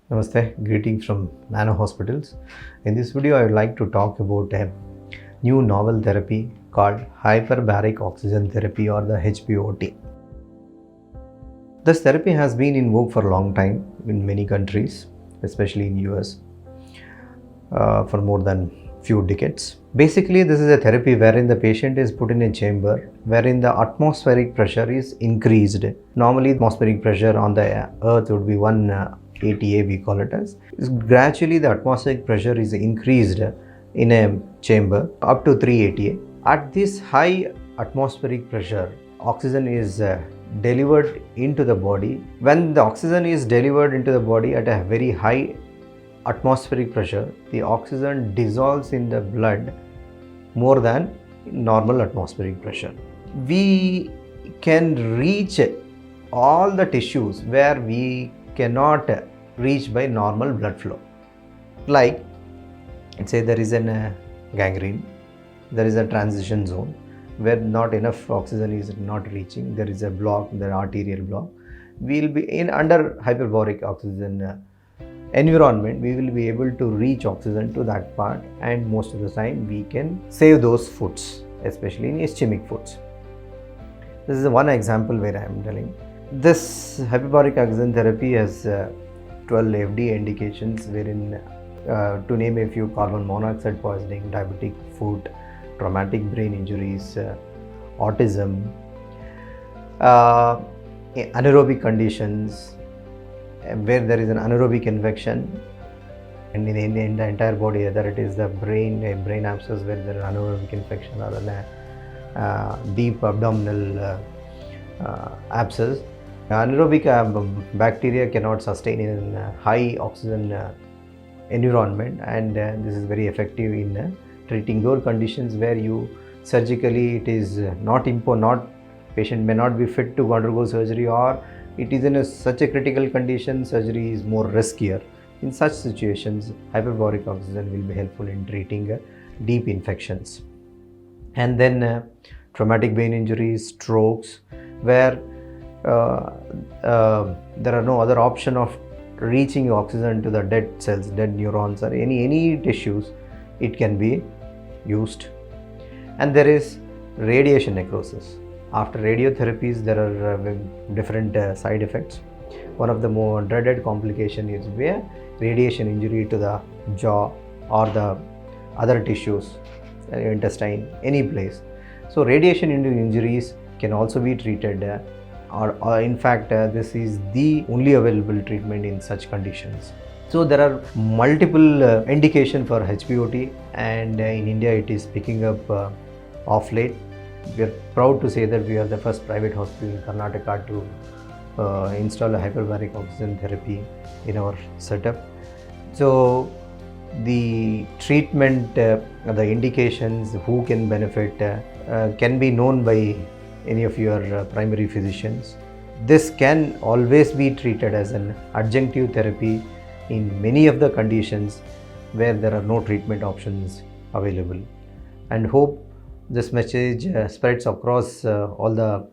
Namaste, greetings from Nano Hospitals. In this video, I would like to talk about a new novel therapy called hyperbaric oxygen therapy or the HBOT. This therapy has been in vogue for a long time in many countries, especially in US, for more than few decades. Basically, this is a therapy wherein the patient is put in a chamber wherein the atmospheric pressure is increased. Normally, atmospheric pressure on the earth would be 1 ATA, we call it as. Gradually, the atmospheric pressure is increased in a chamber up to 3 ATA. At this high atmospheric pressure, oxygen is delivered into the body. When the oxygen is delivered into the body at a very high atmospheric pressure, the oxygen dissolves in the blood more than normal atmospheric pressure. We can reach all the tissues where we cannot reach by normal blood flow. Like, say there is a gangrene, there is a transition zone where not enough oxygen is not reaching, there is a block, the arterial block. We will be in under hyperbaric oxygen environment, we will be able to reach oxygen to that part, and most of the time we can save those foods, especially in ischemic foods. This is one example where I am telling. This hyperbaric oxygen therapy has 12 FDA indications, wherein to name a few: carbon monoxide poisoning, diabetic foot, traumatic brain injuries, autism, anaerobic conditions, where there is an anaerobic infection, and in the entire body, whether it is the brain abscess where there is anaerobic infection, or deep abdominal abscess. Anaerobic bacteria cannot sustain in a high oxygen environment, and this is very effective in treating those conditions where you surgically it is patient may not be fit to undergo surgery, or it is in such a critical condition, surgery is more riskier. In such situations, hyperbaric oxygen will be helpful in treating deep infections. And then traumatic brain injuries, strokes, where there are no other option of reaching oxygen to the dead cells, dead neurons, or any tissues, it can be used. And there is radiation necrosis. After radiotherapies, there are different side effects. One of the more dreaded complications is where radiation injury to the jaw or the other tissues, intestine, any place. So radiation injuries can also be treated, or in fact, this is the only available treatment in such conditions. So there are multiple indications for HBOT, and in India it is picking up off late. We are proud to say that we are the first private hospital in Karnataka to install a hyperbaric oxygen therapy in our setup. So the treatment, the indications, who can benefit, can be known by any of your primary physicians. This can always be treated as an adjunctive therapy in many of the conditions where there are no treatment options available. And hope this message spreads across all the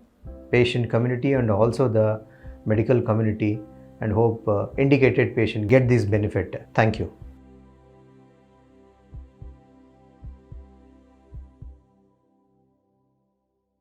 patient community and also the medical community, and hope indicated patient get this benefit. Thank you.